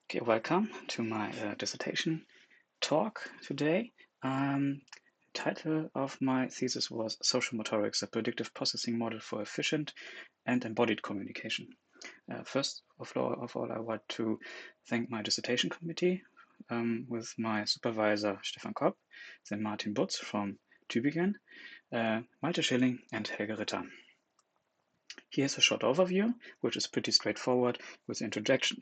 Okay, welcome to my dissertation talk today. The title of my thesis was Social Motorics, a predictive processing model for efficient and embodied communication. First of all, I want to thank my dissertation committee with my supervisor Stefan Kopp, then Martin Butz from Tübingen, Malte Schilling, and Helge Ritter. Here's a short overview, which is pretty straightforward with introduction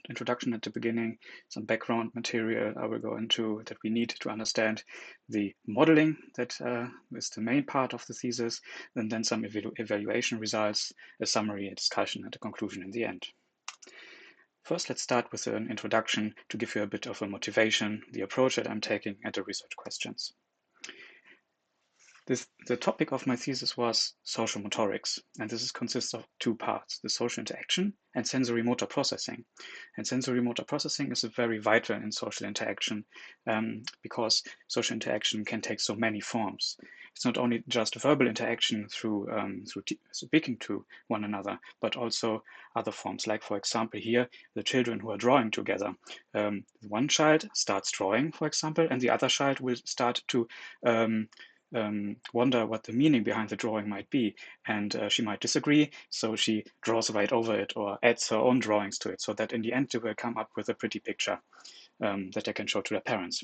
at the beginning, some background material I will go into that we need to understand the modeling that is the main part of the thesis, and then some evaluation results, a summary, a discussion, and a conclusion in the end. First, let's start with an introduction to give you a bit of a motivation, the approach that I'm taking, and the research questions. The topic of my thesis was social motorics, and this consists of two parts, the social interaction and sensory motor processing. And sensory motor processing is very vital in social interaction because social interaction can take so many forms. It's not only just verbal interaction through speaking to one another, but also other forms, like, for example, here, the children who are drawing together. One child starts drawing, for example, and the other child will start to wonder what the meaning behind the drawing might be, and she might disagree, so she draws right over it or adds her own drawings to it, so that in the end they will come up with a pretty picture that they can show to their parents.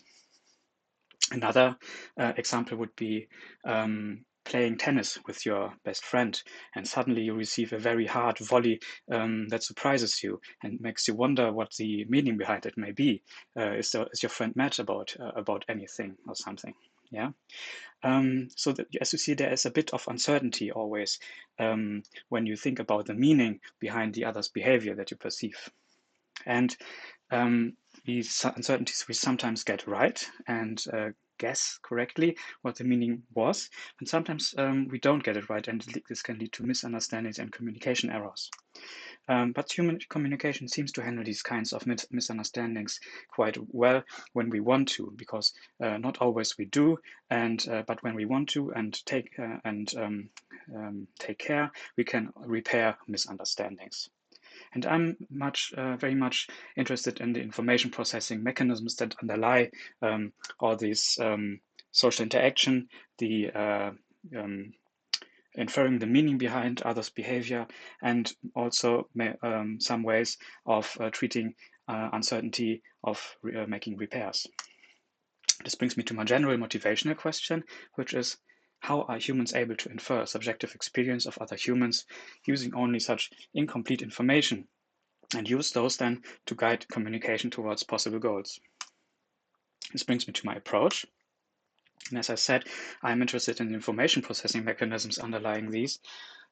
Another example would be playing tennis with your best friend, and suddenly you receive a very hard volley that surprises you and makes you wonder what the meaning behind it may be. Is your friend mad about anything or something? Yeah. So that, as you see, there is a bit of uncertainty always when you think about the meaning behind the other's behavior that you perceive. And these uncertainties we sometimes get right and guess correctly what the meaning was, and sometimes we don't get it right, and this can lead to misunderstandings and communication errors. But human communication seems to handle these kinds of misunderstandings quite well when we want to, because not always we do, and but when we want to and take care, we can repair misunderstandings. And I'm very much interested in the information processing mechanisms that underlie all these social interaction, the inferring the meaning behind others' behavior, and also some ways of treating uncertainty, of making repairs. This brings me to my general motivational question, which is, how are humans able to infer subjective experience of other humans using only such incomplete information, and use those then to guide communication towards possible goals? This brings me to my approach. And as I said, I'm interested in information processing mechanisms underlying these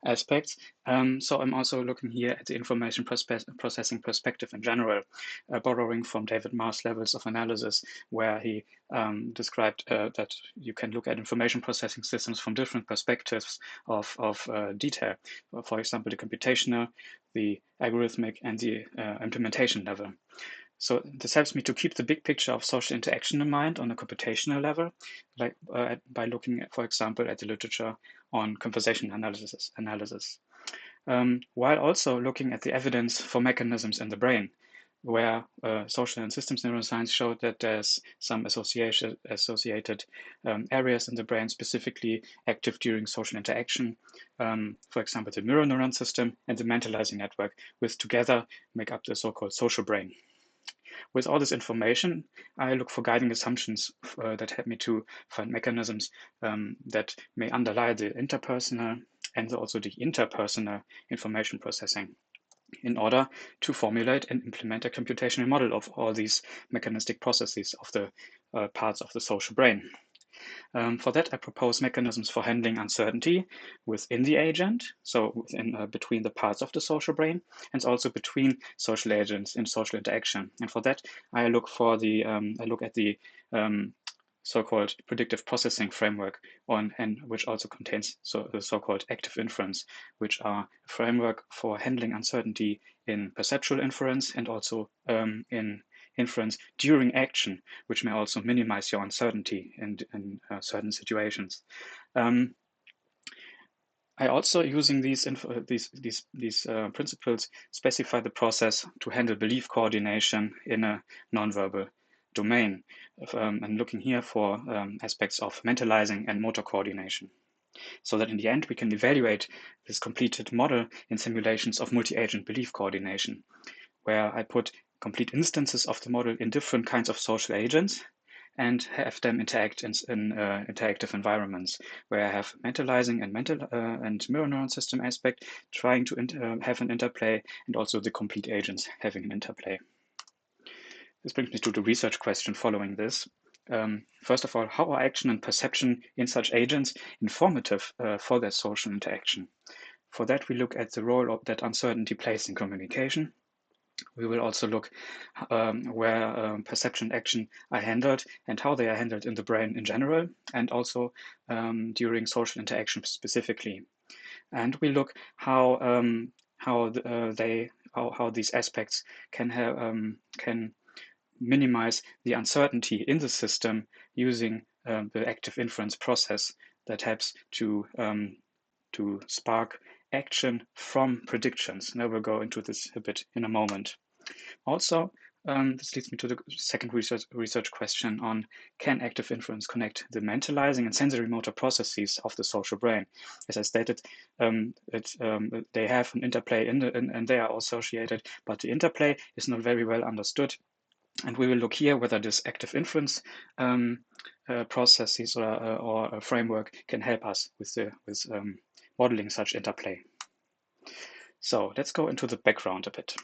aspects. So I'm also looking here at the information processing perspective in general, borrowing from David Marr's levels of analysis, where he described that you can look at information processing systems from different perspectives of detail. For example, the computational, the algorithmic, and the implementation level. So this helps me to keep the big picture of social interaction in mind on a computational level, like by looking at, for example, at the literature on conversation analysis, while also looking at the evidence for mechanisms in the brain, where social and systems neuroscience showed that there's some associated areas in the brain specifically active during social interaction. For example, the mirror neuron system and the mentalizing network, which together make up the so-called social brain. With all this information, I look for guiding assumptions that help me to find mechanisms that may underlie the interpersonal and also the interpersonal information processing in order to formulate and implement a computational model of all these mechanistic processes of the parts of the social brain. For that, I propose mechanisms for handling uncertainty within the agent, so within, between the parts of the social brain, and also between social agents in social interaction. And for that, I look at the so-called predictive processing framework and which also contains the so-called active inference, which are a framework for handling uncertainty in perceptual inference and also in inference during action, which may also minimize your uncertainty in certain situations. I also, using these principles, specify the process to handle belief coordination in a nonverbal domain, and looking here for aspects of mentalizing and motor coordination, so that in the end we can evaluate this completed model in simulations of multi-agent belief coordination, where I put complete instances of the model in different kinds of social agents and have them interact in interactive environments, where I have mentalizing and mirror neuron system aspect trying to have an interplay, and also the complete agents having an interplay. This brings me to the research question following this. First of all, how are action and perception in such agents informative for their social interaction? For that, we look at the role that uncertainty plays in communication. We will also look where perception and action are handled and how they are handled in the brain in general, and also during social interaction specifically. And we look how these aspects can minimize the uncertainty in the system using the active inference process that helps to spark action from predictions. And I will go into this a bit in a moment. Also, this leads me to the second research question on, can active inference connect the mentalizing and sensory motor processes of the social brain? As I stated, they have an interplay and they are associated, but the interplay is not very well understood. And we will look here whether this active inference processes or a framework can help us with modeling such interplay. So let's go into the background a bit.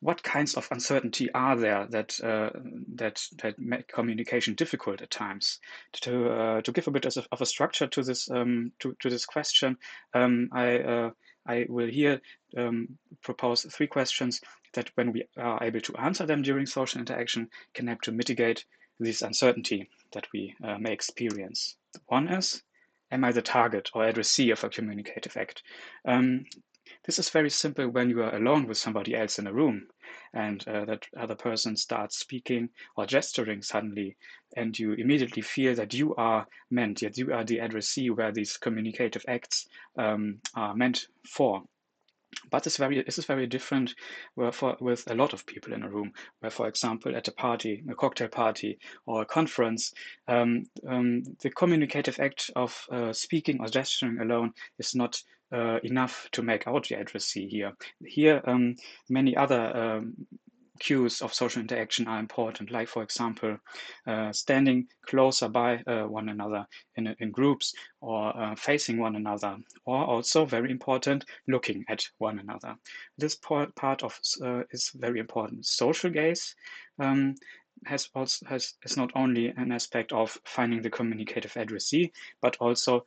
What kinds of uncertainty are there that make communication difficult at times? To give a bit of a structure to this question, I will here propose 3 questions that, when we are able to answer them during social interaction, can help to mitigate this uncertainty that we may experience. One is, am I the target or addressee of a communicative act? This is very simple when you are alone with somebody else in a room, and that other person starts speaking or gesturing suddenly, and you immediately feel that you are meant, yet you are the addressee where these communicative acts are meant for. But this is very different with a lot of people in a room, where, for example, at a party, a cocktail party or a conference, the communicative act of speaking or gesturing alone is not enough to make out the addressee here. Here, many other cues of social interaction are important, like, for example, standing closer by one another in groups, or facing one another, or also, very important, looking at one another. This part of is very important. Social gaze is not only an aspect of finding the communicative addressee, but also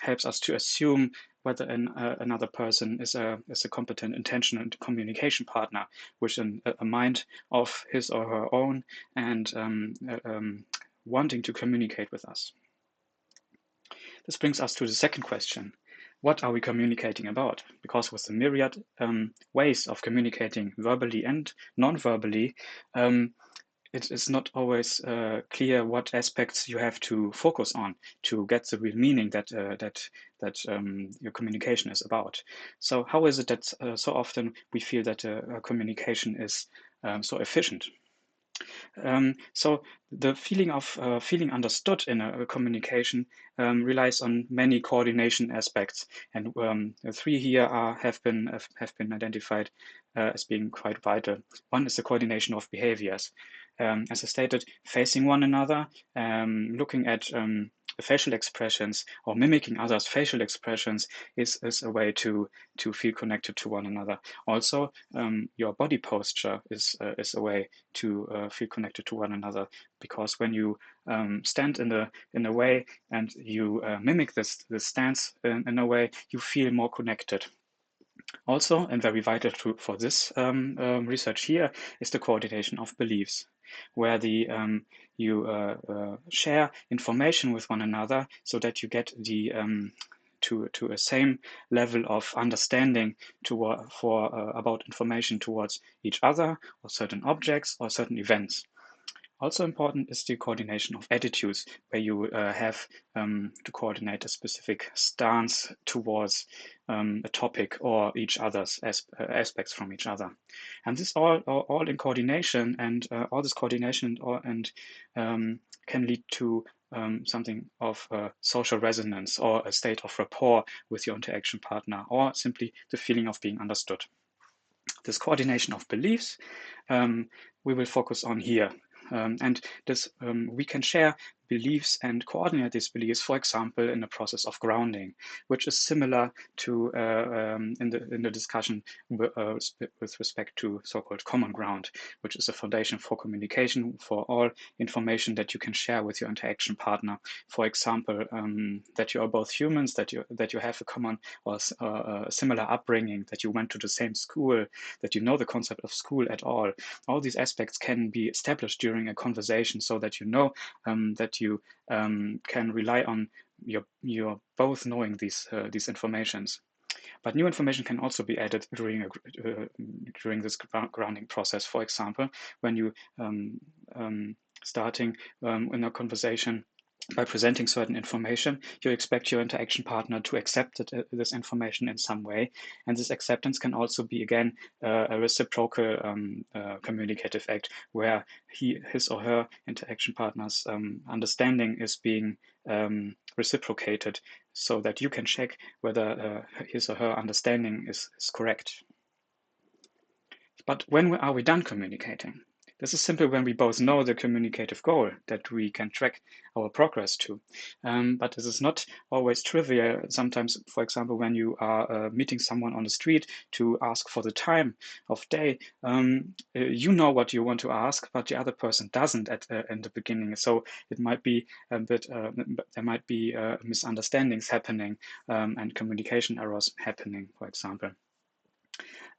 helps us to assume whether another person is a competent, intentional communication partner with a mind of his or her own, and wanting to communicate with us. This brings us to the second question. What are we communicating about? Because with the myriad ways of communicating verbally and non-verbally, it is not always clear what aspects you have to focus on to get the real meaning that your communication is about. So how is it that so often we feel that communication is so efficient? So the feeling of feeling understood in a communication relies on many coordination aspects, and the 3 here have been identified as being quite vital. One is the coordination of behaviors. As I stated, facing one another, looking at facial expressions or mimicking others' facial expressions is a way to feel connected to one another. Also, your body posture is a way to feel connected to one another, because when you stand in a way and you mimic this stance in a way, you feel more connected. Also, and very vital for this research here, is the coordination of beliefs, where you share information with one another so that you get the to a same level of understanding about information towards each other, or certain objects, or certain events. Also important is the coordination of attitudes, where you have to coordinate a specific stance towards a topic or each other's aspects from each other. And this all in coordination, and all this coordination can lead to something of social resonance, or a state of rapport with your interaction partner, or simply the feeling of being understood. This coordination of beliefs we will focus on here. And this we can share beliefs and coordinate these beliefs, for example, in the process of grounding, which is similar to in the discussion with respect to so-called common ground, which is a foundation for communication, for all information that you can share with your interaction partner. For example, that you are both humans, that you have a common or a similar upbringing, that you went to the same school, that you know the concept of school at all. All these aspects can be established during a conversation, so that you know that you can rely on your both knowing these informations. But new information can also be added during this grounding process. For example, when you starting in a conversation by presenting certain information, you expect your interaction partner to accept this information in some way. And this acceptance can also be, again, a reciprocal communicative act, where his or her interaction partner's understanding is being reciprocated, so that you can check whether his or her understanding is correct. But when are we done communicating? This is simply when we both know the communicative goal that we can track our progress to. But this is not always trivial. Sometimes, for example, when you are meeting someone on the street to ask for the time of day, you know what you want to ask, but the other person doesn't in the beginning. So it might be a bit, there might be misunderstandings happening and communication errors happening, for example.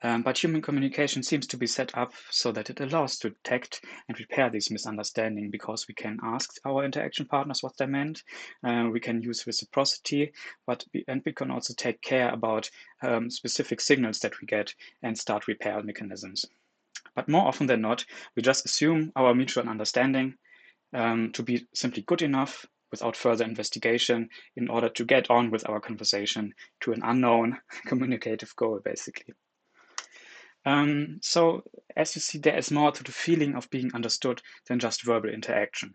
But human communication seems to be set up so that it allows to detect and repair these misunderstandings, because we can ask our interaction partners what they meant. We can use reciprocity, and we can also take care about specific signals that we get and start repair mechanisms. But more often than not, we just assume our mutual understanding to be simply good enough without further investigation, in order to get on with our conversation to an unknown communicative goal, basically. So as you see, there is more to the feeling of being understood than just verbal interaction.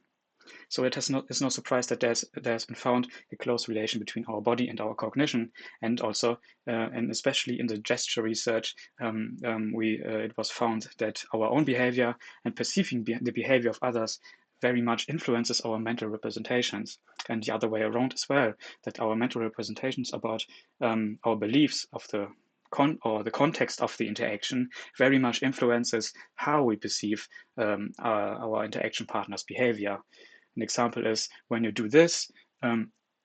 So it's no surprise that there's been found a close relation between our body and our cognition, and also and especially in the gesture research, it was found that our own behavior and perceiving the behavior of others very much influences our mental representations, and the other way around as well, that our mental representations about our beliefs of the context of the interaction very much influences how we perceive our interaction partner's behavior. An example is, when you do this,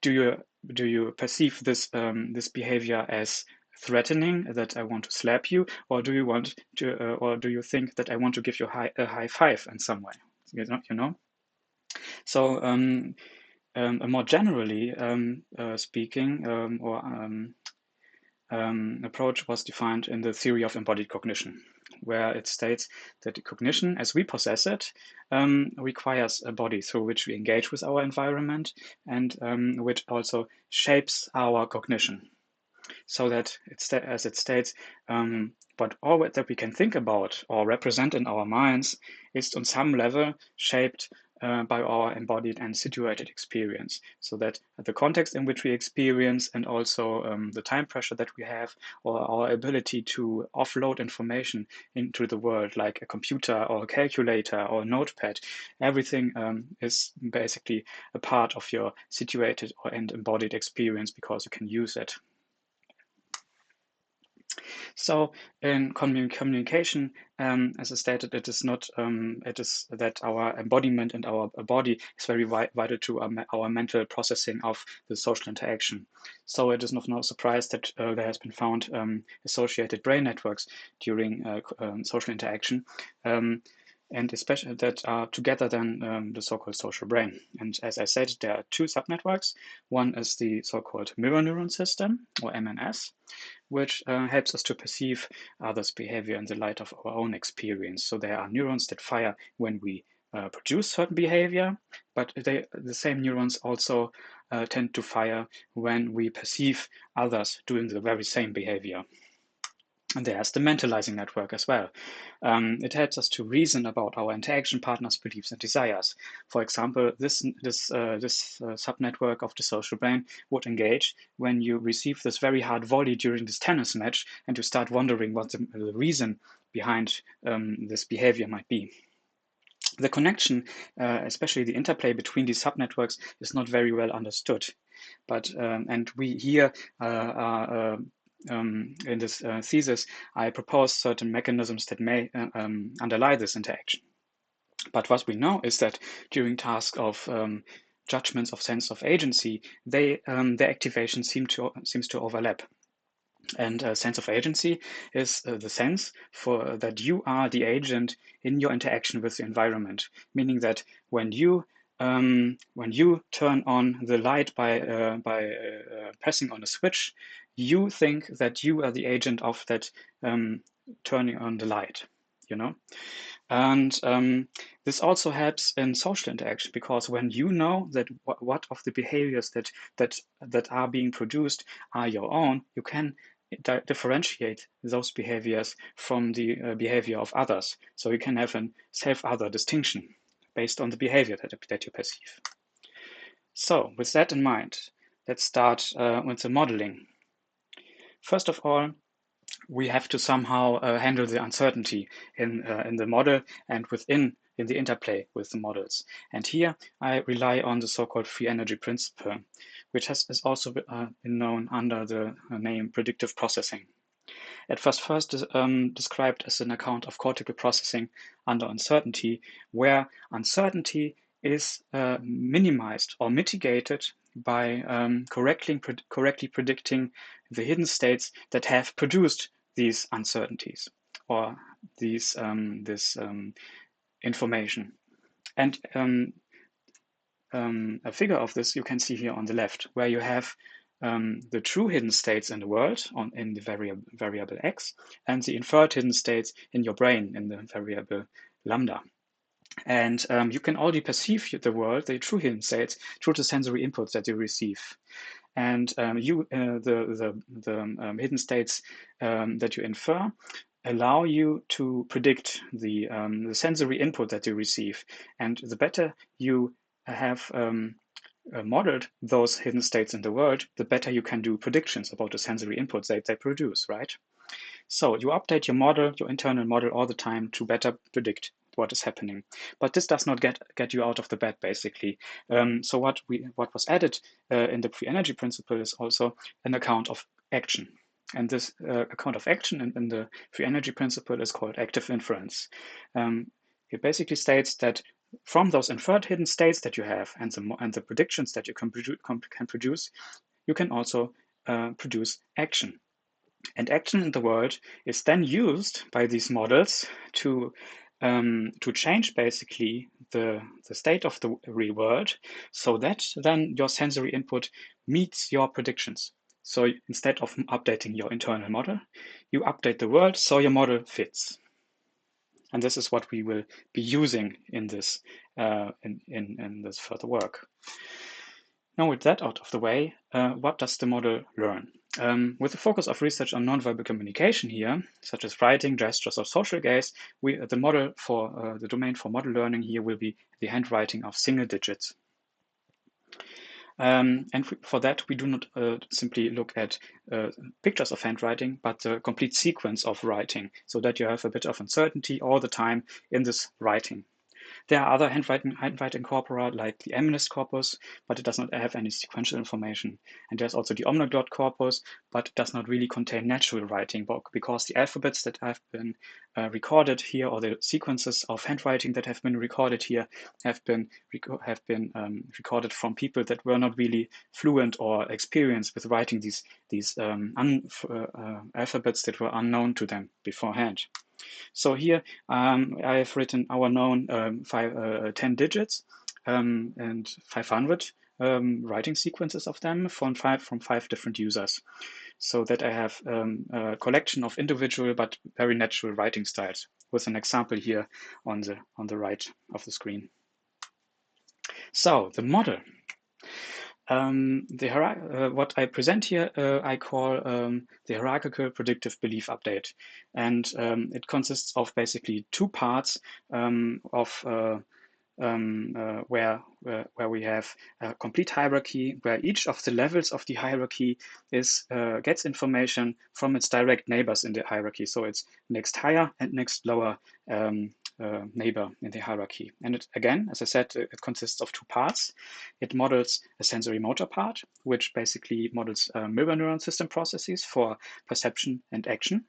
do you perceive this behavior as threatening, that I want to slap you, or do you think that I want to give you a high five in some way? You know. So more generally speaking, approach was defined in the theory of embodied cognition, where it states that the cognition, as we possess it, requires a body through which we engage with our environment, and which also shapes our cognition. So that, as it states, but all that we can think about or represent in our minds is on some level shaped by our embodied and situated experience. So that the context in which we experience, and also the time pressure that we have, or our ability to offload information into the world, like a computer or a calculator or a notepad, everything is basically a part of your situated and embodied experience, because you can use it. So in communication, as I stated, it is not. It is that our embodiment and our body is very vital to our mental processing of the social interaction. So it is no surprise that there has been found associated brain networks during social interaction. And especially that are together then the so-called social brain. And as I said, there are two subnetworks. One is the so-called mirror neuron system, or MNS, which helps us to perceive others' behavior in the light of our own experience. So there are neurons that fire when we produce certain behavior, but the same neurons also tend to fire when we perceive others doing the very same behavior. And there's the mentalizing network as well. It helps us to reason about our interaction partners' beliefs and desires. For example, this subnetwork of the social brain would engage when you receive this very hard volley during this tennis match, and you start wondering what the reason behind this behavior might be. The connection, especially the interplay between these subnetworks, is not very well understood. But and we here are in this thesis, I propose certain mechanisms that may underlie this interaction. But what we know is that during tasks of judgments of sense of agency, their activation seems to overlap. And sense of agency is the sense for that you are the agent in your interaction with the environment, meaning that when you turn on the light by pressing on a switch, you think that you are the agent of that turning on the light, you know. And this also helps in social interaction, because when you know that what of the behaviors that are being produced are your own, you can differentiate those behaviors from the behavior of others. So you can have a self-other distinction based on the behavior that you perceive. So with that in mind, let's start with the modeling. First of all, we have to somehow handle the uncertainty in the model and in the interplay with the models. And here I rely on the so-called free energy principle, which is also been known under the name predictive processing. It was first described as an account of cortical processing under uncertainty, where uncertainty is minimized or mitigated by correctly predicting the hidden states that have produced these uncertainties or this information. And a figure of this you can see here on the left, where you have the true hidden states in the world in the variable x, and the inferred hidden states in your brain in the variable lambda. And you can already perceive the world, the true hidden states, through the sensory inputs that you receive. And the hidden states that you infer allow you to predict the sensory input that you receive. And the better you have modeled those hidden states in the world, the better you can do predictions about the sensory inputs that they produce, right? So you update your model, your internal model, all the time to better predict what is happening. But this does not get you out of the bed, basically. So what was added in the free energy principle is also an account of action. And this account of action in the free energy principle is called active inference. It basically states that from those inferred hidden states that you have and the predictions that you can produce, you can also produce action. And action in the world is then used by these models to change basically the state of the real world, so that then your sensory input meets your predictions. So instead of updating your internal model, you update the world so your model fits. And this is what we will be using in this in this further work. Now, with that out of the way, what does the model learn? With the focus of research on nonverbal communication here, such as writing, gestures, or social gaze, the model for the domain for model learning here will be the handwriting of single digits. And for that, we do not simply look at pictures of handwriting, but the complete sequence of writing, so that you have a bit of uncertainty all the time in this writing. There are other handwriting corpora like the MNIST corpus, but it does not have any sequential information. And there's also the omniglot corpus, but it does not really contain natural writing, because the alphabets that have been recorded here, or the sequences of handwriting that have been recorded here, have been recorded from people that were not really fluent or experienced with writing these alphabets that were unknown to them beforehand. So here I have written our known 10 digits and 500 writing sequences of them from five different users, so that I have a collection of individual but very natural writing styles, with an example here on the right of the screen. So the model. What I present here, I call the hierarchical predictive belief update, and it consists of basically two parts where we have a complete hierarchy, where each of the levels of the hierarchy gets information from its direct neighbors in the hierarchy. So it's next higher and next lower neighbor in the hierarchy. And it, again, as I said, it consists of two parts. It models a sensory motor part, which basically models mirror neuron system processes for perception and action,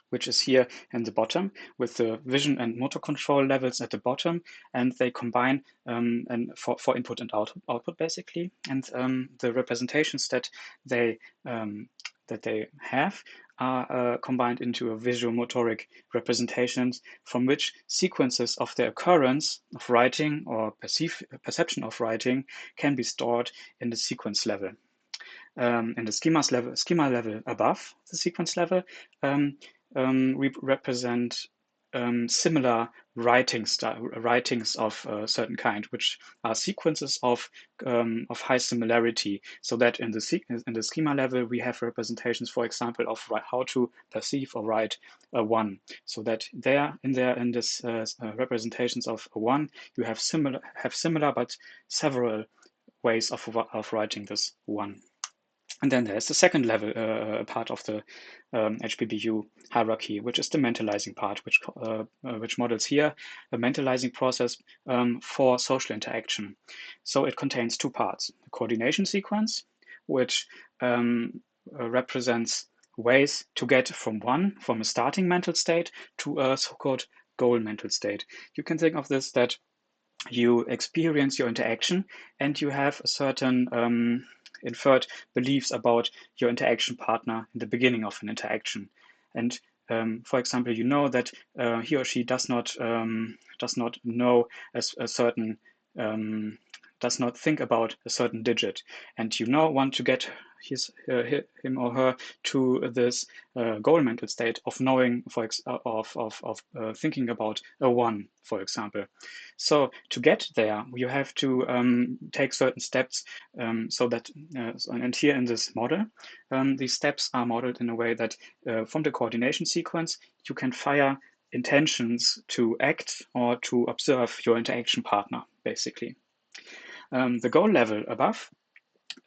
which is here in the bottom, with the vision and motor control levels at the bottom, and they combine and for input and output basically. And the representations that they have are combined into a visual motoric representations, from which sequences of the occurrence of writing or perception of writing can be stored in the sequence level. In the schema level above the sequence level, we represent similar writings of a certain kind, which are sequences of high similarity. So that in the schema level, we have representations, for example, of how to perceive or write a one. So that in this representations of a one, you have similar but several ways of writing this one. And then there's the second level part of the HPBU hierarchy, which is the mentalizing part, which models here a mentalizing process for social interaction. So it contains two parts: the coordination sequence, which represents ways to get from a starting mental state to a so-called goal mental state. You can think of this that you experience your interaction and you have a certain inferred beliefs about your interaction partner in the beginning of an interaction. And for example, you know that he or she does not know a certain does not think about a certain digit, and you now want to get him or her to this goal mental state of knowing, thinking about a one, for example. So to get there, you have to take certain steps. So that, and here in this model, these steps are modeled in a way that from the coordination sequence, you can fire intentions to act or to observe your interaction partner, basically. The goal level above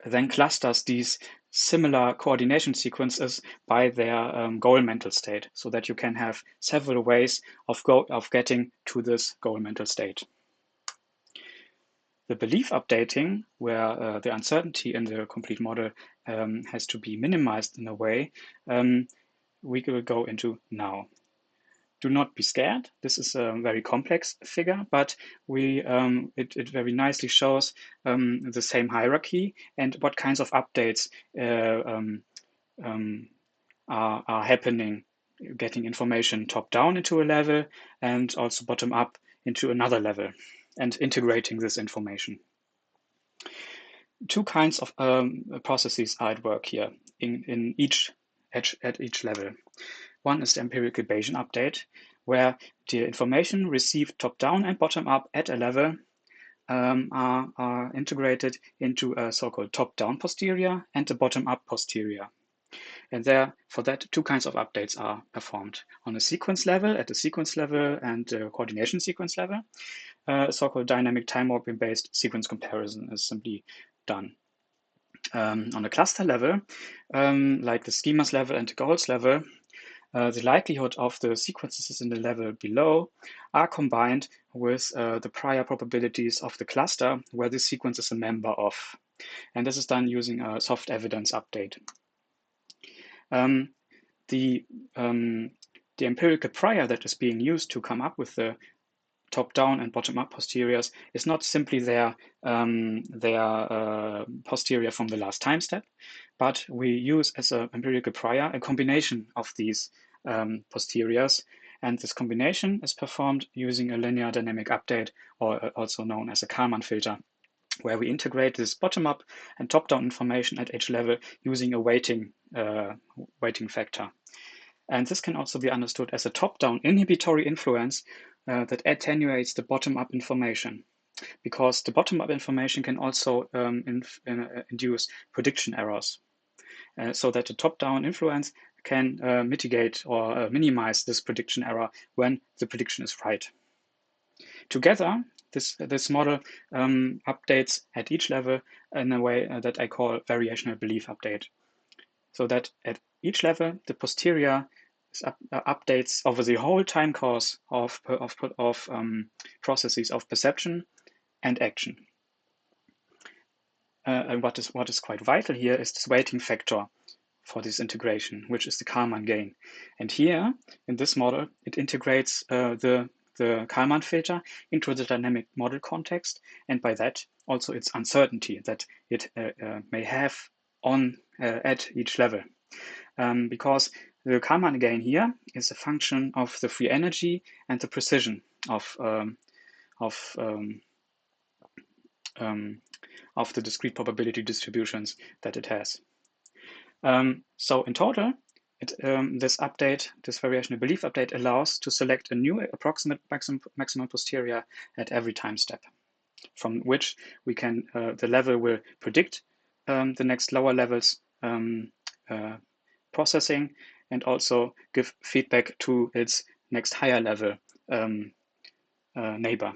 then clusters these similar coordination sequences by their goal mental state, so that you can have several ways of getting to this goal mental state. The belief updating, where the uncertainty in the complete model has to be minimized in a way, we will go into now. Do not be scared. This is a very complex figure, but it very nicely shows the same hierarchy and what kinds of updates are happening, getting information top down into a level and also bottom up into another level, and integrating this information. Two kinds of processes are at work here at each level. One is the empirical Bayesian update, where the information received top-down and bottom-up at a level are integrated into a so-called top-down posterior and a bottom-up posterior. And for that, two kinds of updates are performed. On a sequence level, at the sequence level and the coordination sequence level, a so-called dynamic time warping-based sequence comparison is simply done. On a cluster level, like the schemas level and the goals level, the likelihood of the sequences in the level below are combined with the prior probabilities of the cluster where the sequence is a member of. And this is done using a soft evidence update. The empirical prior that is being used to come up with the top-down and bottom-up posteriors is not simply their posterior from the last time step, but we use as an empirical prior a combination of these posteriors, and this combination is performed using a linear dynamic update, or also known as a Kalman filter, where we integrate this bottom-up and top-down information at each level using a weighting factor. And this can also be understood as a top-down inhibitory influence that attenuates the bottom-up information, because the bottom-up information can also induce prediction errors, so that the top-down influence can mitigate or minimize this prediction error when the prediction is right. Together, this model updates at each level in a way that I call variational belief update. So that at each level, the posterior updates over the whole time course of processes of perception and action. And what is quite vital here is this weighting factor for this integration, which is the Kalman gain. And here, in this model, it integrates the Kalman filter into the dynamic model context, and by that also its uncertainty that it may have at each level. Because the Kalman gain here is a function of the free energy and the precision of the discrete probability distributions that it has. So in total, this variational belief update allows to select a new approximate maximum posterior at every time step, from which we can the level will predict the next lower levels processing and also give feedback to its next higher level neighbor.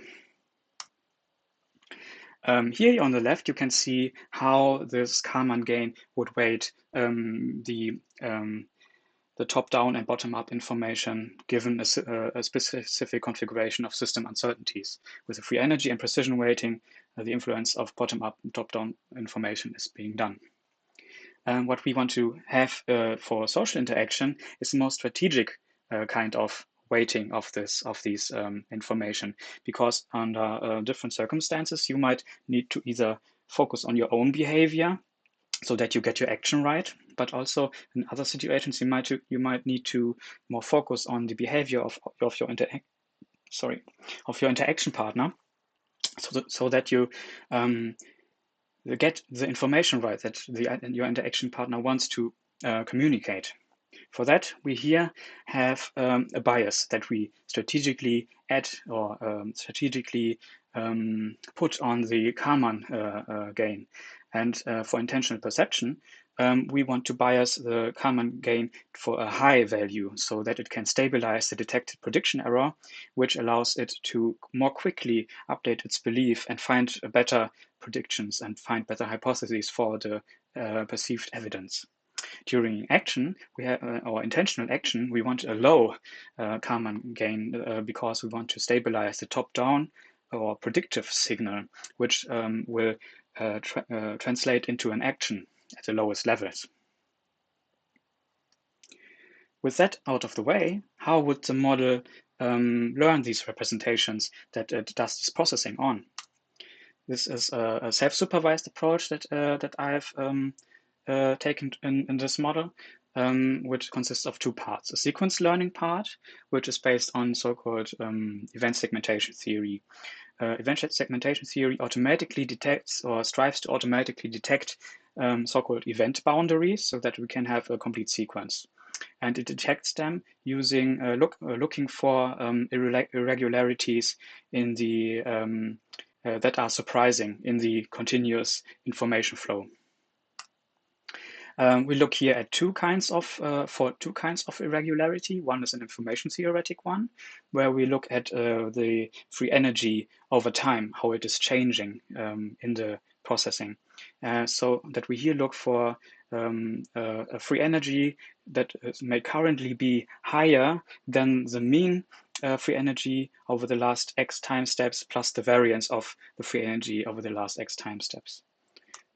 Here on the left, you can see how this Kalman gain would weight the top-down and bottom-up information given a specific configuration of system uncertainties. With the free energy and precision weighting, the influence of bottom-up and top-down information is being done. What we want to have for social interaction is the most strategic kind of weighting of these information, because under different circumstances you might need to either focus on your own behavior so that you get your action right, but also in other situations you might need to more focus on the behavior of your interaction partner, so that you get the information right that your interaction partner wants to communicate. For that, we here have a bias that we strategically add or strategically put on the Kalman gain. And for intentional perception, we want to bias the Kalman gain for a high value so that it can stabilize the detected prediction error, which allows it to more quickly update its belief and find better predictions and find better hypotheses for the perceived evidence. During action, we have our intentional action. We want a low Kalman gain because we want to stabilize the top-down or predictive signal, which will translate into an action at the lowest levels. With that out of the way, how would the model learn these representations that it does this processing on? This is a self-supervised approach that I've taken in this model, which consists of two parts. A sequence learning part, which is based on so-called event segmentation theory. Event segmentation theory automatically detects or strives to automatically detect so-called event boundaries so that we can have a complete sequence. And it detects them using looking for irregularities in the that are surprising in the continuous information flow. We look here at two kinds of irregularity. One is an information theoretic one, where we look at the free energy over time, how it is changing in the processing. So that we here look for a free energy that may currently be higher than the mean free energy over the last X time steps plus the variance of the free energy over the last X time steps.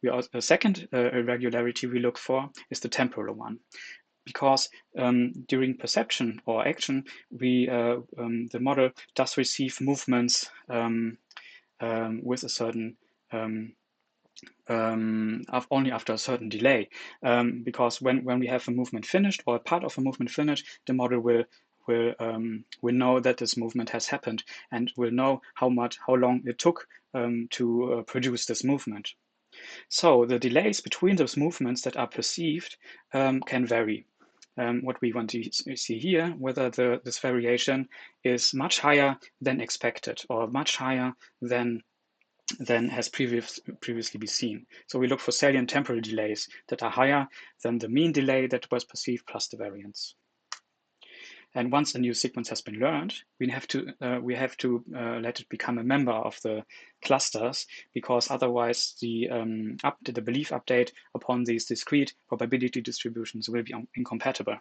The second irregularity we look for is the temporal one, because during perception or action, the model does receive movements with a certain only after a certain delay, because when we have a movement finished or a part of a movement finished, the model will know that this movement has happened and will know how long it took produce this movement. So the delays between those movements that are perceived can vary. What we want to see here, whether this variation is much higher than expected or much higher than has previously been seen. So we look for salient temporal delays that are higher than the mean delay that was perceived plus the variance. And once a new sequence has been learned, we have to let it become a member of the clusters, because otherwise the belief update upon these discrete probability distributions will be incompatible.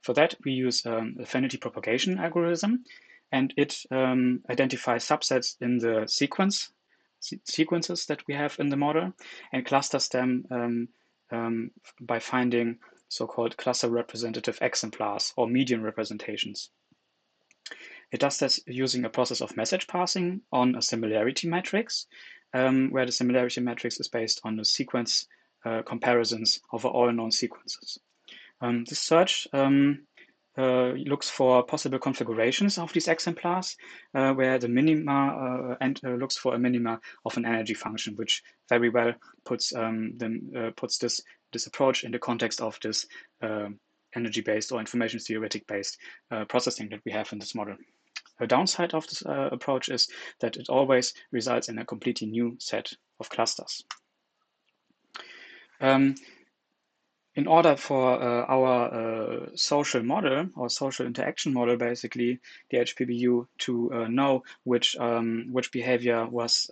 For that, we use affinity propagation algorithm, and it identifies subsets in the sequences that we have in the model and clusters them by finding so-called cluster representative exemplars or median representations. It does this using a process of message passing on a similarity matrix, where the similarity matrix is based on the sequence comparisons over all known sequences. This search looks for possible configurations of these exemplars, where the minima looks for a minima of an energy function, which very well puts this approach in the context of this energy-based or information theoretic-based processing that we have in this model. A downside of this approach is that it always results in a completely new set of clusters. In order for our social model or social interaction model, basically the HPBU, to know which behavior was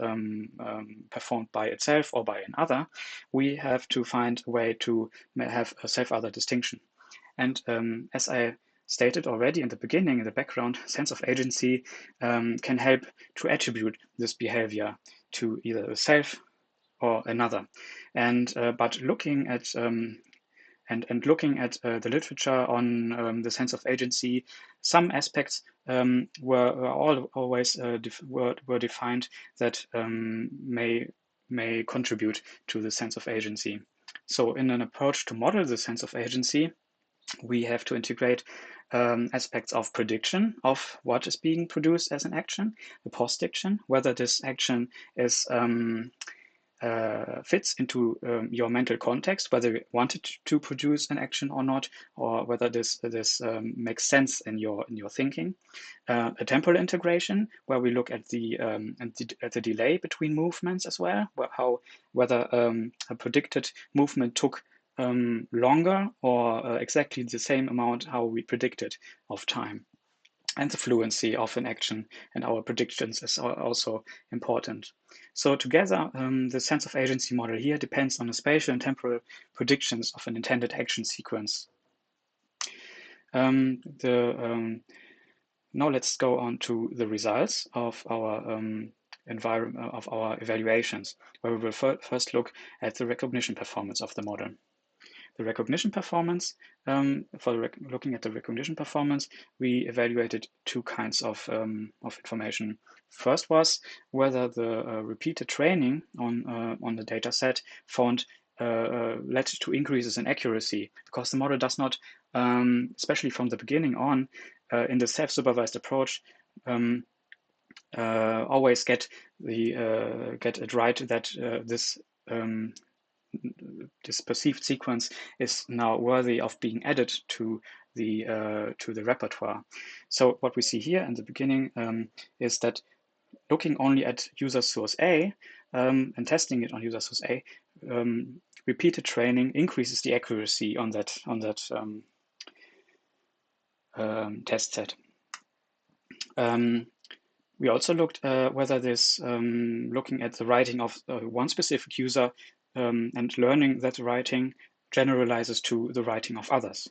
performed by itself or by another, we have to find a way to have a self-other distinction. And as I stated already in the beginning, in the background, sense of agency can help to attribute this behavior to either a self or another. And but looking at looking at the literature on the sense of agency, some aspects were always defined that may contribute to the sense of agency. So in an approach to model the sense of agency, we have to integrate aspects of prediction of what is being produced as an action, the post-action, whether this action is fits into your mental context, whether you wanted to produce an action or not, or whether this makes sense in your thinking. A temporal integration, where we look at the delay between movements as well, whether a predicted movement took longer or exactly the same amount how we predicted of time. And the fluency of an action and our predictions is also important. So together, the sense of agency model here depends on the spatial and temporal predictions of an intended action sequence. Now let's go on to the results of our evaluations, where we will first look at the recognition performance of the model. The recognition performance, looking at the recognition performance, we evaluated two kinds of information. First was whether the repeated training on the data set led to increases in accuracy, because the model does not, especially from the beginning on, in the self-supervised approach, always get it right that this perceived sequence is now worthy of being added to the repertoire. So what we see here in the beginning is that looking only at user source A and testing it on user source A, repeated training increases the accuracy on that test set. We also looked whether this looking at the writing of one specific user and learning that writing generalizes to the writing of others.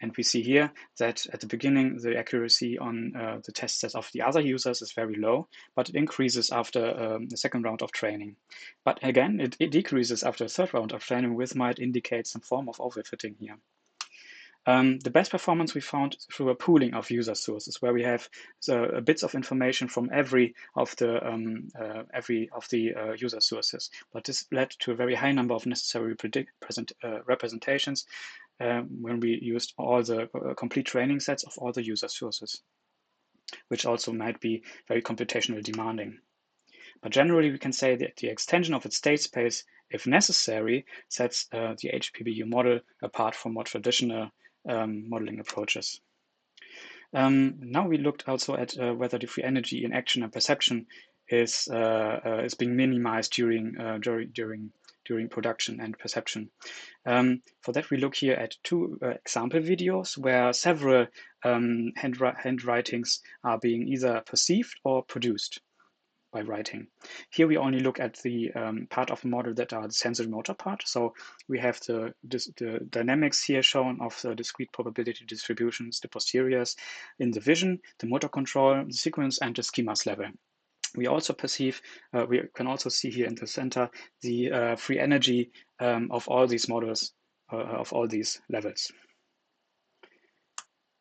And we see here that at the beginning, the accuracy on the test set of the other users is very low, but it increases after the second round of training. But again, it decreases after a third round of training, which might indicate some form of overfitting here. The best performance we found through a pooling of user sources, where we have bits of information from every of the user sources. But this led to a very high number of necessary representations when we used all the complete training sets of all the user sources, which also might be very computationally demanding. But generally, we can say that the extension of its state space, if necessary, sets the HPBU model apart from more traditional modeling approaches. Now we looked also at whether the free energy in action and perception is being minimized during production and perception. For that, we look here at two example videos where several handwritings are being either perceived or produced by writing. Here we only look at the part of the model that are the sensory motor part. So we have the dynamics here shown of the discrete probability distributions, the posteriors in the vision, the motor control, the sequence, and the schemas level. We also perceive, we can also see here in the center, the free energy of all these models, of all these levels.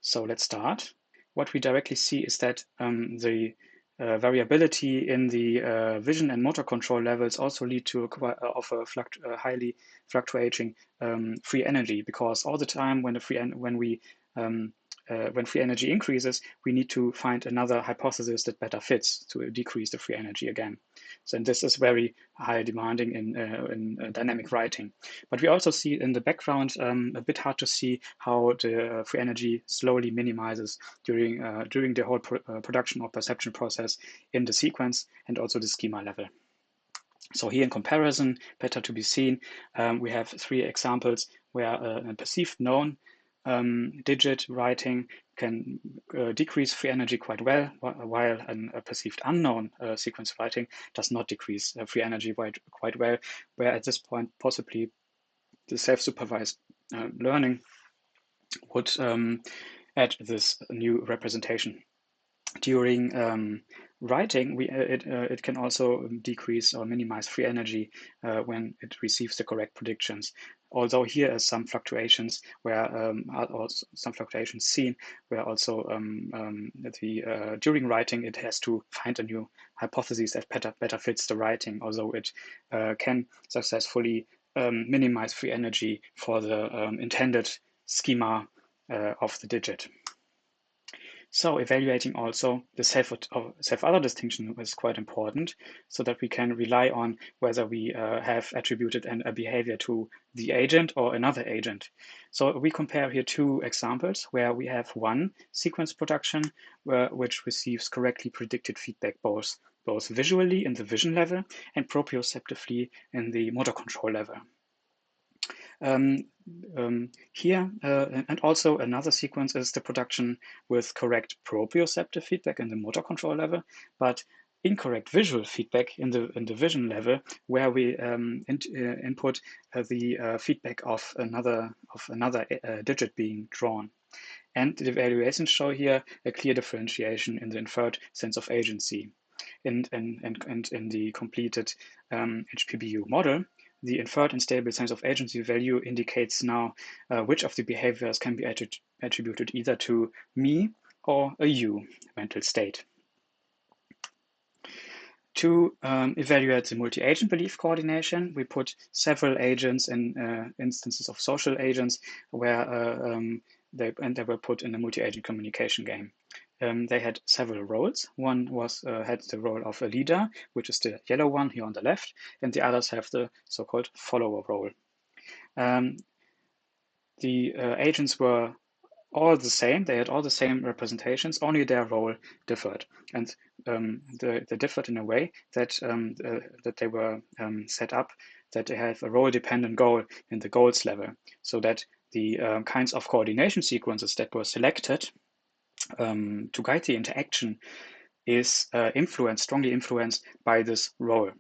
So let's start. What we directly see is that the variability in the vision and motor control levels also lead to a highly fluctuating free energy, because all the time when free energy increases, we need to find another hypothesis that better fits to decrease the free energy again. So this is very high demanding in dynamic writing. But we also see in the background a bit hard to see how the free energy slowly minimizes during the whole production or perception process in the sequence and also the schema level. So here in comparison, better to be seen, we have three examples where a perceived known digit writing can decrease free energy quite well, while a perceived unknown sequence writing does not decrease free energy quite well, where at this point possibly the self-supervised learning would add this new representation. During writing, it can also decrease or minimize free energy when it receives the correct predictions. Although here are some fluctuations some fluctuations seen, where also during writing it has to find a new hypothesis that better fits the writing, although it can successfully minimize free energy for the intended schema of the digit. So evaluating also the self-other distinction is quite important, so that we can rely on whether we have attributed a behavior to the agent or another agent. So we compare here two examples where we have one sequence production which receives correctly predicted feedback both visually in the vision level and proprioceptively in the motor control level. Here, and also another sequence is the production with correct proprioceptive feedback in the motor control level, but incorrect visual feedback in the vision level, where we input the feedback of another digit being drawn. And the evaluations show here a clear differentiation in the inferred sense of agency. And in the completed HPBU model, the inferred and stable sense of agency value indicates now which of the behaviors can be attributed either to me or a you mental state. To evaluate the multi-agent belief coordination, we put several agents in instances of social agents where they were put in a multi-agent communication game. They had several roles. One had the role of a leader, which is the yellow one here on the left, and the others have the so-called follower role. The agents were all the same. They had all the same representations, only their role differed. And they differed in a way that they were set up that they have a role-dependent goal in the goals level, so that the kinds of coordination sequences that were selected to guide the interaction is strongly influenced by this role.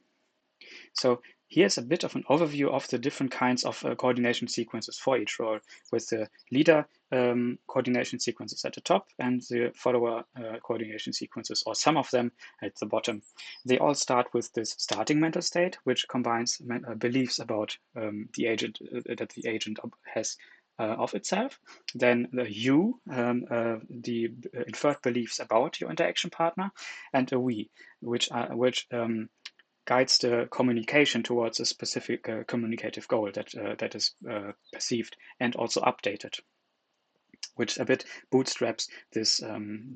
So here's a bit of an overview of the different kinds of coordination sequences for each role, with the leader coordination sequences at the top and the follower coordination sequences, or some of them, at the bottom. They all start with this starting mental state, which combines beliefs about the agent that the agent has of itself. Then the you, the inferred beliefs about your interaction partner, and a we, which guides the communication towards a specific communicative goal that is perceived and also updated. which a bit bootstraps this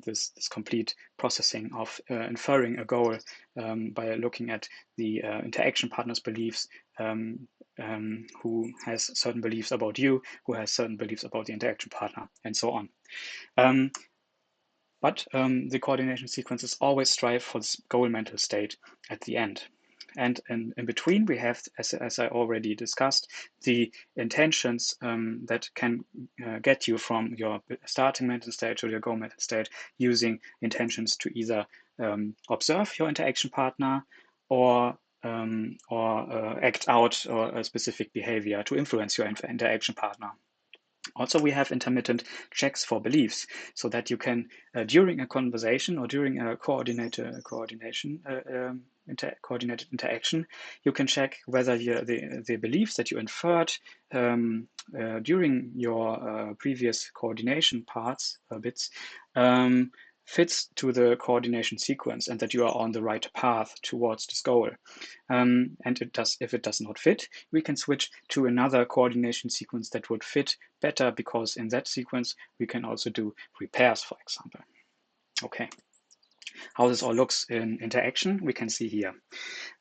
this complete processing of inferring a goal by looking at the interaction partner's beliefs, who has certain beliefs about you, who has certain beliefs about the interaction partner, and so on. But the coordination sequences always strive for this goal mental state at the end. And in between, we have, as I already discussed, the intentions that can get you from your starting mental state to your goal mental state, using intentions to either observe your interaction partner or act out or a specific behavior to influence your interaction partner. Also, we have intermittent checks for beliefs, so that you can, during a conversation or during a coordinated interaction, you can check whether the beliefs that you inferred during your previous coordination bits, fits to the coordination sequence, and that you are on the right path towards this goal. And if it does not fit, we can switch to another coordination sequence that would fit better, because in that sequence we can also do repairs, for example. Okay. How this all looks in interaction, we can see here.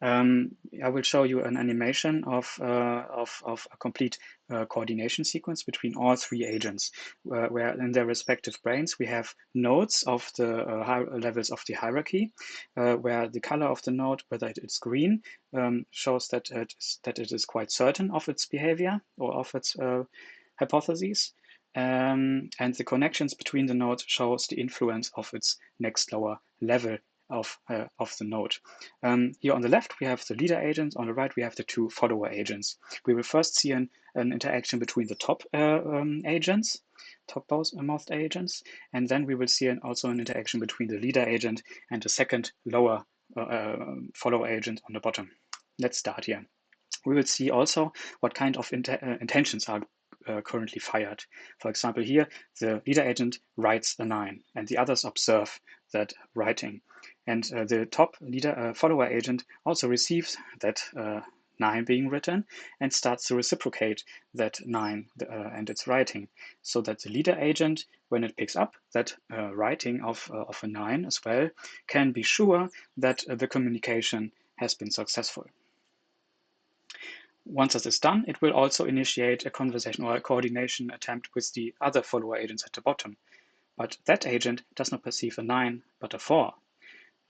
I will show you an animation of a complete coordination sequence between all three agents, where in their respective brains we have nodes of the levels of the hierarchy, where the color of the node, whether it's green, shows that it is quite certain of its behavior or of its hypotheses. And the connections between the nodes shows the influence of its next lower level of the node. Here on the left we have the leader agent, on the right we have the two follower agents. We will first see an interaction between the top agents, topmost agents, and then we will see also an interaction between the leader agent and the second lower follower agent on the bottom. Let's start here. We will see also what kind of intentions are currently fired. For example, here the leader agent writes a 9 and the others observe that writing. And the top leader follower agent also receives that 9 being written and starts to reciprocate that 9 and its writing, so that the leader agent, when it picks up that writing of a 9 as well, can be sure that the communication has been successful. Once this is done, it will also initiate a conversation or a coordination attempt with the other follower agents at the bottom. But that agent does not perceive a 9, but a 4.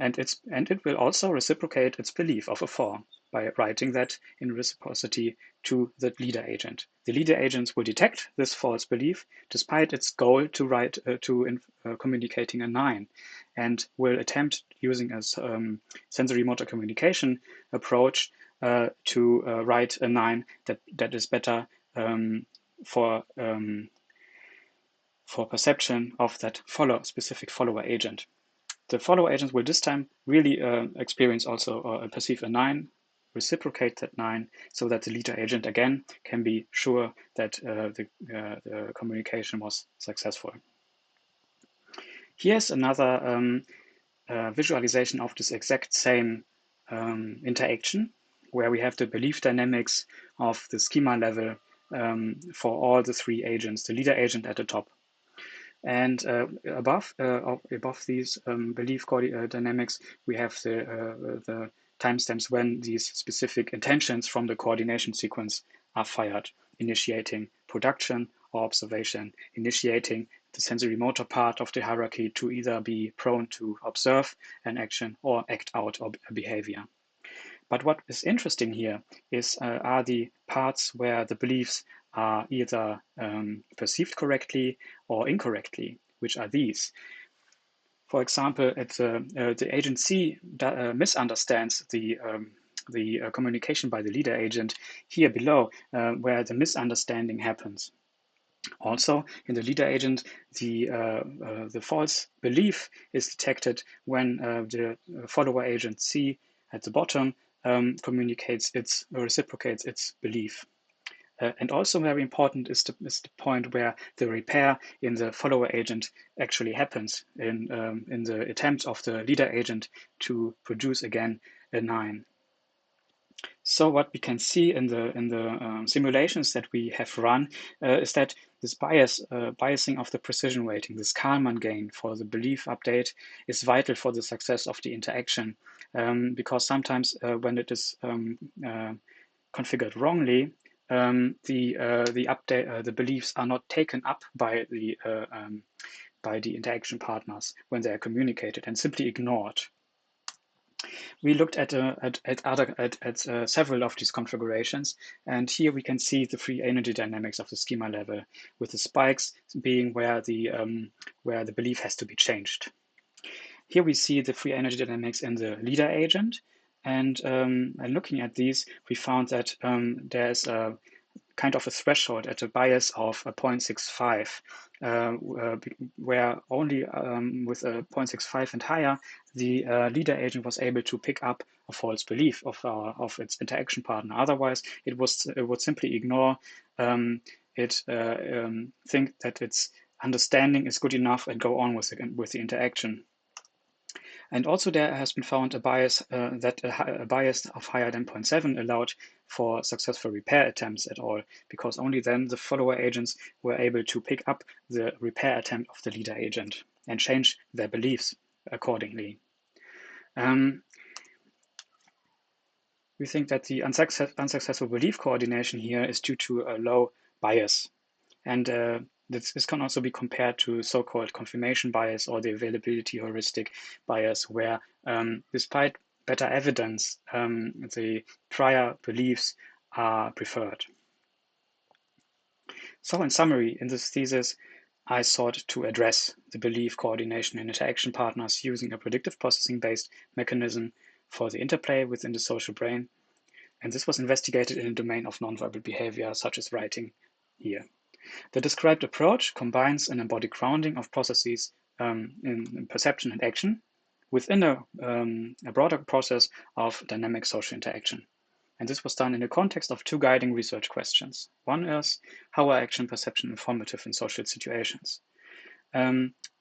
And it will also reciprocate its belief of a 4 by writing that in reciprocity to the leader agent. The leader agent will detect this false belief despite its goal to write communicating a 9, and will attempt, using a sensory motor communication approach, to write a 9 that is better for perception of that specific follower agent. The follower agent will this time really experience also perceive a 9, reciprocate that 9, so that the leader agent again can be sure that the communication was successful. Here's another visualization of this exact same interaction, where we have the belief dynamics of the schema level for all the three agents, the leader agent at the top. And above these belief dynamics, we have the timestamps when these specific intentions from the coordination sequence are fired, initiating production or observation, initiating the sensory motor part of the hierarchy to either be prone to observe an action or act out a behavior. But what is interesting here are the parts where the beliefs are either perceived correctly or incorrectly, which are these. For example, the agent C misunderstands the communication by the leader agent here below, where the misunderstanding happens. Also, in the leader agent, the false belief is detected when the follower agent C at the bottom reciprocates its belief. And also very important is the point where the repair in the follower agent actually happens in the attempt of the leader agent to produce again a 9. So what we can see in the simulations that we have run is that this biasing of the precision weighting, this Kalman gain for the belief update is vital for the success of the interaction, because sometimes when it is configured wrongly, the beliefs are not taken up by the interaction partners when they are communicated and simply ignored. We looked at several of these configurations, and here we can see the free energy dynamics of the schema level, with the spikes being where the belief has to be changed. Here we see the free energy dynamics in the leader agent, and looking at these, we found that there's a kind of a threshold at a bias of a 0.65, where only with a 0.65 and higher, the leader agent was able to pick up a false belief of its interaction partner. Otherwise, it would simply ignore think that its understanding is good enough and go on with the interaction. And also there has been found a bias a bias of higher than 0.7 allowed for successful repair attempts at all, because only then the follower agents were able to pick up the repair attempt of the leader agent and change their beliefs accordingly. We think that the unsuccessful belief coordination here is due to a low bias. And this can also be compared to so-called confirmation bias or the availability heuristic bias, where despite better evidence, the prior beliefs are preferred. So in summary, in this thesis, I sought to address the belief coordination and interaction partners using a predictive processing-based mechanism for the interplay within the social brain. And this was investigated in the domain of nonverbal behavior, such as writing here. The described approach combines an embodied grounding of processes in perception and action within a broader process of dynamic social interaction. And this was done in the context of two guiding research questions. One is, how are action and perception informative in social situations?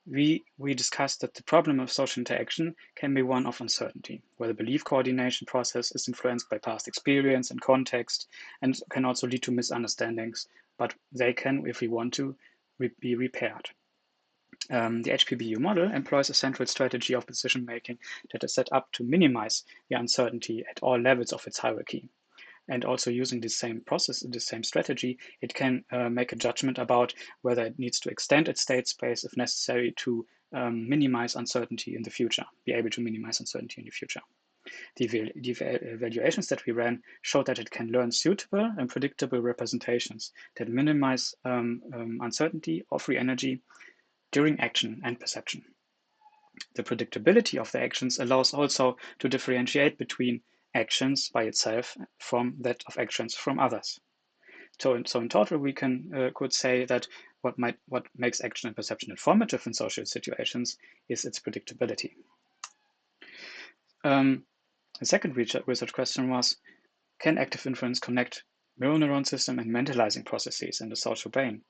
We discussed that the problem of social interaction can be one of uncertainty, where the belief coordination process is influenced by past experience and context, and can also lead to misunderstandings, but they can, if we want to, be repaired. The HPBU model employs a central strategy of decision making that is set up to minimize the uncertainty at all levels of its hierarchy. And also using the same process, the same strategy, it can make a judgment about whether it needs to extend its state space if necessary to minimize uncertainty in the future, be able to minimize uncertainty in the future. The evaluations that we ran showed that it can learn suitable and predictable representations that minimize uncertainty or free energy during action and perception. The predictability of the actions allows also to differentiate between actions by itself from that of actions from others. So in total, we could say that what makes action and perception informative in social situations is its predictability. The second research question was, can active inference connect mirror neuron system and mentalizing processes in the social brain?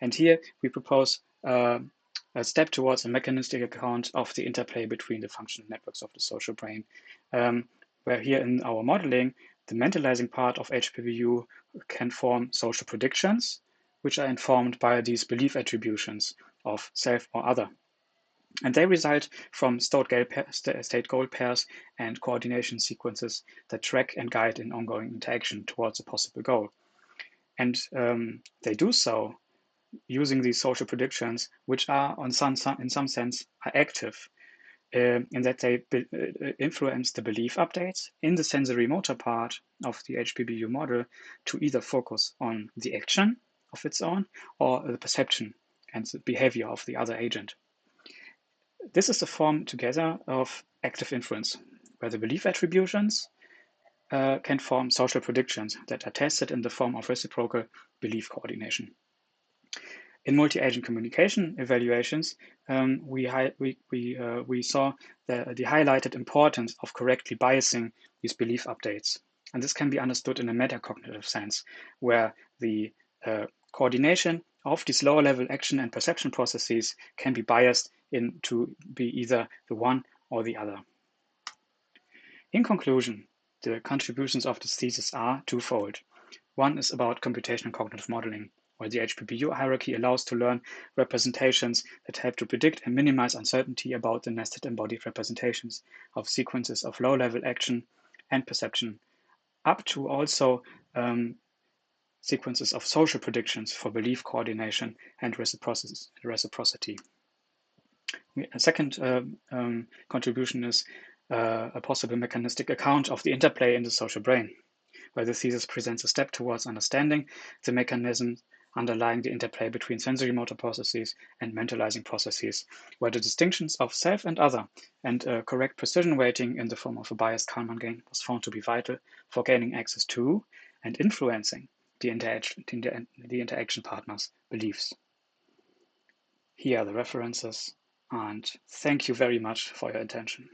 And here we propose a step towards a mechanistic account of the interplay between the functional networks of the social brain, where here in our modeling, the mentalizing part of HPBU can form social predictions, which are informed by these belief attributions of self or other. And they result from state goal pairs and coordination sequences that track and guide in ongoing interaction towards a possible goal. And they do so using these social predictions, which are in some sense are active, in that they influence the belief updates in the sensory motor part of the HPBU model to either focus on the action of its own or the perception and the behavior of the other agent. This is the form together of active inference, where the belief attributions can form social predictions that are tested in the form of reciprocal belief coordination. In multi-agent communication evaluations, we saw the highlighted importance of correctly biasing these belief updates. And this can be understood in a metacognitive sense, where the coordination of these lower level action and perception processes can be biased to be either the one or the other. In conclusion, the contributions of this thesis are twofold. One is about computational cognitive modeling, or the HPPU hierarchy allows to learn representations that help to predict and minimize uncertainty about the nested embodied representations of sequences of low-level action and perception, up to also sequences of social predictions for belief coordination and reciprocity. A second contribution is a possible mechanistic account of the interplay in the social brain, where the thesis presents a step towards understanding the mechanism underlying the interplay between sensory motor processes and mentalizing processes, where the distinctions of self and other and correct precision weighting in the form of a biased Kalman gain was found to be vital for gaining access to and influencing the interaction partner's beliefs. Here are the references, and thank you very much for your attention.